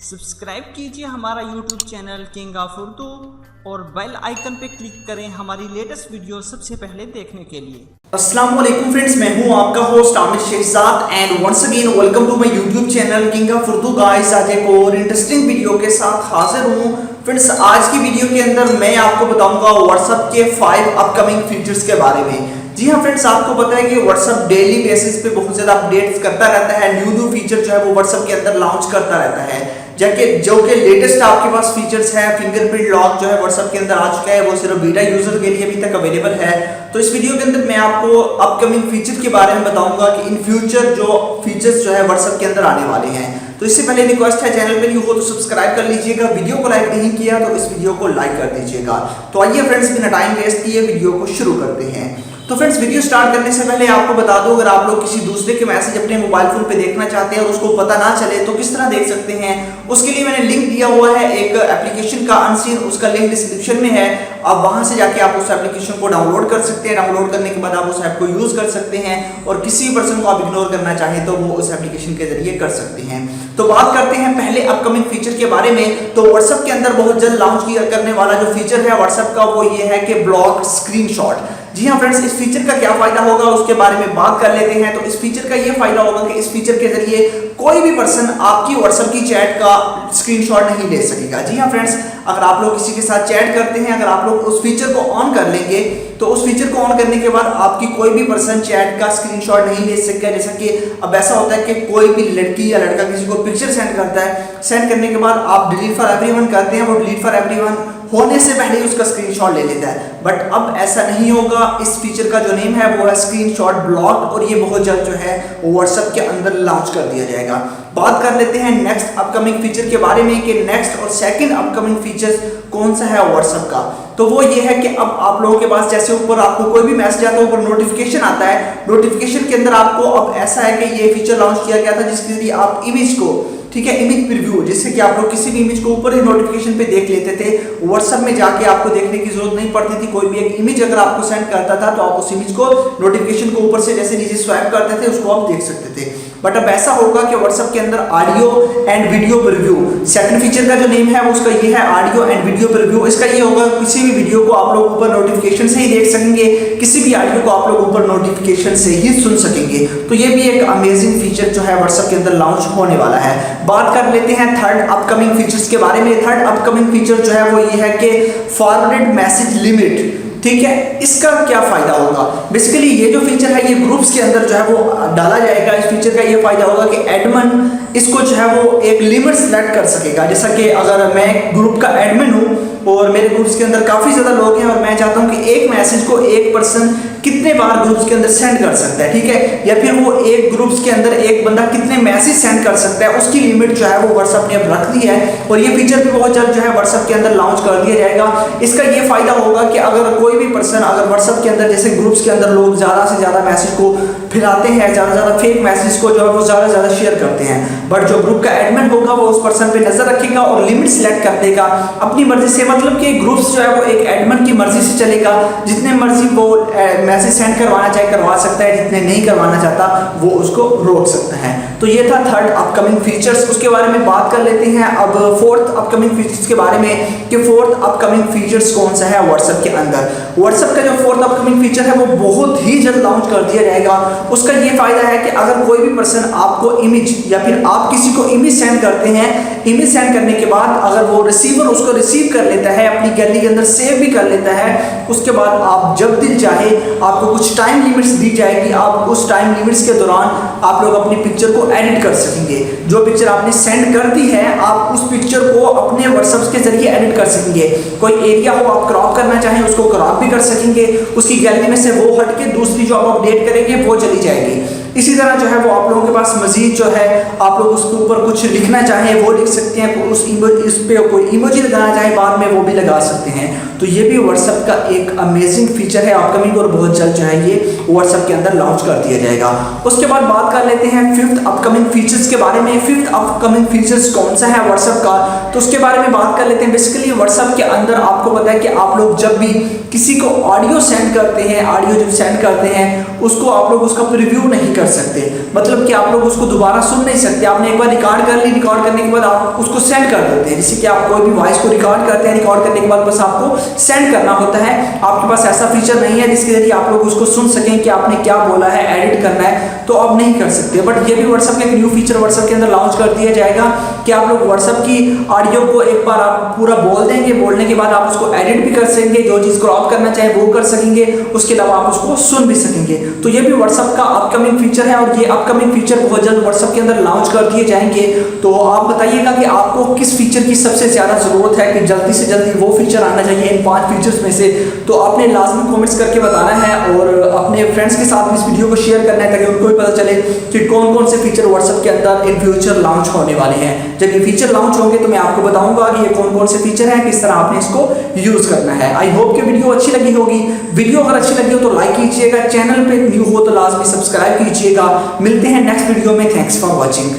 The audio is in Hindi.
सब्सक्राइब कीजिए हमारा YouTube channel king of Urdu और बेल आइकन पे क्लिक करें हमारी लेटेस्ट वीडियो सबसे पहले देखने के लिए। अस्सलाम वालेकुम फ्रेंड्स, मैं हूं आपका host Aamir Shahzad and once again welcome to my YouTube channel king of Urdu. Guys, आज एक और इंटरेस्टिंग वीडियो के साथ हाजिर हूं। फ्रेंड्स, आज की वीडियो के अंदर मैं आपको बताऊंगा व्हाट्सएप के 5 अपकमिंग फीचर्स के बारे में। जी हाँ फ्रेंड्स, आपको पता है कि व्हाट्सएप डेली बेसिस पे बहुत ज़्यादा अपडेट्स करता रहता है। न्यू फीचर जो है वो व्हाट्सएप के अंदर लॉन्च करता रहता है। जो कि लेटेस्ट आपके पास फीचर्स है, फिंगरप्रिंट लॉक जो है व्हाट्सएप के अंदर आ चुका है, वो सिर्फ बीटा यूजर के लिए अभी तक अवेलेबल है। तो इस वीडियो के अंदर मैं आपको अपकमिंग फीचर के बारे में बताऊंगा कि इन फ्यूचर जो फीचर्स जो है व्हाट्सएप के अंदर आने वाले हैं। तो इससे पहले रिक्वेस्ट है, चैनल पे न्यू हो तो सब्सक्राइब कर लीजिएगा, वीडियो को लाइक नहीं किया तो इस वीडियो को लाइक कर दीजिएगा। तो आइए फ्रेंड्स, बिना टाइम वेस्ट किए वीडियो को शुरू करते हैं। तो फ्रेंड्स, वीडियो स्टार्ट करने से पहले आपको बता दूं, अगर आप लोग किसी दूसरे के मैसेज अपने मोबाइल फोन पे देखना चाहते हैं और उसको पता ना चले तो किस तरह देख सकते हैं, उसके लिए मैंने लिंक दिया हुआ है एक एप्लीकेशन का अनसीन, उसका लिंक डिस्क्रिप्शन में है। आप वहां से जाके आप उस एप्लीकेशन को डाउनलोड कर सकते हैं। डाउनलोड करने के बाद आप उस ऐप को यूज कर सकते हैं और किसी पर्सन को आप इग्नोर करना चाहें तो वो उस एप्लीकेशन के जरिए कर सकते हैं। तो बात करते हैं पहले अपकमिंग फीचर के बारे में। तो व्हाट्सएप के अंदर बहुत जल्द लॉन्च करने वाला जो फीचर है व्हाट्सएप का, वो ये है कि ब्लॉक स्क्रीनशॉट। जी हाँ फ्रेंड्स, इस फीचर का क्या फायदा होगा उसके बारे में बात कर लेते हैं। तो इस फीचर का ये फायदा होगा कि इस फीचर के जरिए कोई भी पर्सन आपकी व्हाट्सएप की चैट का स्क्रीनशॉट नहीं ले सकेगा। जी हाँ फ्रेंड्स, अगर आप लोग किसी के साथ चैट करते हैं, अगर आप लोग उस फीचर को ऑन कर लेंगे तो उस फीचर को ऑन करने के बाद आपकी कोई भी पर्सन चैट का स्क्रीनशॉट नहीं ले सकेगा। जैसा कि अब ऐसा होता है कि कोई भी लड़की या लड़का किसी को पिक्चर सेंड करता है, सेंड करने के बाद आप डिलीट फॉर एवरीवन करते हैं, वो डिलीट फॉर एवरीवन होने से पहले ही उसका स्क्रीनशॉट ले लेता है। बट अब ऐसा नहीं होगा। इस फीचर का जो नेम है वो है स्क्रीनशॉट ब्लॉक और ये बहुत जल्द जो है व्हाट्सएप के अंदर लॉन्च कर दिया जाएगा। बात कर लेते हैं नेक्स्ट अपकमिंग फीचर के बारे में कि नेक्स्ट और सेकंड अपकमिंग फीचर कौन सा है व्हाट्सएप का। तो वो ये है कि अब आप लोगों के पास जैसे ऊपर आपको कोई भी मैसेज आता है, ऊपर नोटिफिकेशन आता है, नोटिफिकेशन के अंदर आपको अब ऐसा है कि ये फीचर लॉन्च किया गया था जिसके जरिए आप इमेज को, ठीक है, इमेज प्रीव्यू, जिससे कि आप लोग किसी भी इमेज को ऊपर ही नोटिफिकेशन पे देख लेते थे। व्हाट्सएप में जाके आपको देखने की जरूरत नहीं पड़ती थी। कोई भी एक इमेज अगर आपको सेंड करता था तो आप उस इमेज को नोटिफिकेशन को ऊपर से जैसे नीचे स्वाइप करते थे उसको आप देख सकते थे। बट अब ऐसा होगा कि व्हाट्सएप के अंदर audio and video preview, second feature का जो नेम है उसका ये है ऑडियो एंड वीडियो प्रीव्यू। इसका ये होगा किसी भी वीडियो को आप लोग ऊपर नोटिफिकेशन से ही देख सकेंगे, किसी भी ऑडियो को आप लोग ऊपर नोटिफिकेशन से ही सुन सकेंगे। तो ये भी एक अमेजिंग फीचर जो है व्हाट्सएप के अंदर लॉन्च होने वाला है। बात कर लेते हैं थर्ड अपकमिंग फीचर्स के बारे में। थर्ड अपकमिंग फीचर जो है वो ये है कि फॉरवर्डेड मैसेज लिमिट, ठीक है। इसका क्या फायदा होगा? बेसिकली ये जो फीचर है ये ग्रुप्स के अंदर जो है वो डाला जाएगा। इस फीचर का ये फायदा होगा कि एडमिन इसको जो है वो एक लिमिट सेलेक्ट कर सकेगा। जैसा कि अगर मैं ग्रुप का एडमिन हूं और मेरे ग्रुप्स के अंदर काफी ज्यादा लोग हैं और मैं चाहता हूं कि एक मैसेज को एक पर्सन कितने बार ग्रुप्स के अंदर सेंड कर सकता है, ठीक है, या फिर वो एक ग्रुप्स के अंदर एक बंदा कितने मैसेज सेंड कर सकता है, उसकी लिमिट जो है वो व्हाट्सएप ने अब रख दी है और ये फीचर भी बहुत जल्द जो है व्हाट्सएप के अंदर लॉन्च कर दिया जाएगा। इसका ये फायदा होगा कि अगर कोई भी पर्सन अगर व्हाट्सएप के अंदर जैसे ग्रुप्स के अंदर लोग ज्यादा से ज्यादा मैसेज को फैलाते हैं, ज्यादा ज्यादा फेक मैसेज को जो है वो ज्यादा ज्यादा शेयर करते हैं, बट जो ग्रुप का एडमिन होगा वो उस पर्सन पे नजर रखेगा और लिमिट सिलेक्ट कर देगा अपनी मर्जी से। मतलब कि ग्रुप्स जो है वो एक एडमिन की मर्जी से चलेगा, जितने मर्जी वो मैसेज सेंड करवाना चाहे करवा सकता है, जितने नहीं करवाना चाहता वो उसको रोक सकता है। तो ये था थर्ड अपकमिंग फीचर्स, उसके बारे में बात कर लेते हैं अब फोर्थ अपकमिंग फीचर्स के बारे में कि फोर्थ अपकमिंग फीचर्स कौन सा है व्हाट्सएप के अंदर। व्हाट्सएप का जो फोर्थ अपकमिंग फीचर है वो बहुत ही जल्द लॉन्च कर दिया जाएगा। उसका ये फायदा है कि अगर कोई भी पर्सन आपको इमेज या फिर आप किसी को इमेज सेंड करते हैं, इमेज सेंड करने के बाद अगर वो रिसीवर उसको रिसीव कर लेता है, अपनी गैलरी के अंदर सेव भी कर लेता है, उसके बाद आप जब दिल चाहे आपको कुछ टाइम लिमिट्स दी जाएगी, आप उस टाइम लिमिट्स के दौरान आप लोग अपनी पिक्चर को एडिट कर सकेंगे। जो पिक्चर आपने सेंड कर दी है आप उस पिक्चर को अपने व्हाट्सएप के जरिए एडिट कर सकेंगे। कोई एरिया हो आप क्रॉप करना चाहें उसको क्रॉप भी कर सकेंगे, उसकी गैलरी में से वो हट के दूसरी जो आप अपडेट करेंगे वो चली जाएगी। इसी तरह जो है वो आप लोगों के पास मजीद जो है आप लोग उसके ऊपर कुछ लिखना चाहें वो लिख सकते हैं, उस पे कोई इमोजी लगाना चाहे बाद में वो भी लगा सकते हैं। तो तो ये भी व्हाट्सएप का एक अमेजिंग फीचर है अपकमिंग, और बहुत जल्द जो है ये व्हाट्सएप के अंदर लॉन्च कर दिया जाएगा। उसके बाद बात कर लेते हैं फिफ्थ अपकमिंग फीचर्स के बारे में। फिफ्थ अपकमिंग फीचर्स कौन सा है व्हाट्सएप का, तो उसके बारे में बात कर लेते हैं। बेसिकली व्हाट्सएप के अंदर आपको पता है कि आप लोग जब भी किसी को ऑडियो सेंड करते हैं, ऑडियो जब सेंड करते हैं उसको आप लोग उसका प्रीव्यू नहीं कर सकते, मतलब कि आप लोग उसको दोबारा सुन नहीं सकते। आपने एक बार रिकॉर्ड कर ली, रिकॉर्ड करने के बाद आप उसको सेंड कर देते हैं। जैसे कि आप कोई भी वॉइस को रिकॉर्ड करते हैं, रिकॉर्ड करने के बाद बस आपको सेंड करना होता है। आपके पास ऐसा फीचर नहीं है जिसके जरिए आप लोग उसको सुन सकें कि आपने क्या बोला है, एडिट करना है तो आप नहीं कर सकते। बट ये भी व्हाट्सएप का एक न्यू फीचर व्हाट्सएप के अंदर लॉन्च कर दिया जाएगा कि आप लोग व्हाट्सएप की ऑडियो को एक बार आप पूरा बोल देंगे, बोलने के बाद आप उसको एडिट भी कर सकेंगे, जो चीज क्रॉप करना चाहे वो कर सकेंगे, उसके अलावा आप उसको सुन भी सकेंगे। तो ये भी व्हाट्सएप का अपकमिंग फीचर है और ये अपकमिंग फीचर बहुत जल्द व्हाट्सएप के अंदर लॉन्च कर दिए जाएंगे। तो आप बताइएगा कि आपको किस फीचर की सबसे ज्यादा जरूरत है कि जल्दी से जल्दी वो फीचर आना चाहिए इन 5 फीचर्स में से। तो आपने लाजमी कमेंट्स करके बताना है और अपने फ्रेंड्स के साथ इस वीडियो को शेयर करना है ताकि उनको भी पता चले कि कौन कौन से फीचर व्हाट्सएप के अंदर इन फ्यूचर लॉन्च होने वाले हैं। जब ये फीचर लॉन्च होंगे तो मैं आपको बताऊंगा कि ये कौन कौन से फीचर हैं, किस तरह आपने इसको यूज करना है। आई होप कि वीडियो अच्छी लगी होगी। वीडियो अगर अच्छी लगी हो तो लाइक कीजिएगा, चैनल पे न्यू हो तो लाजमी सब्सक्राइब कीजिएगा। मिलते हैं नेक्स्ट वीडियो में। Thanks for watching.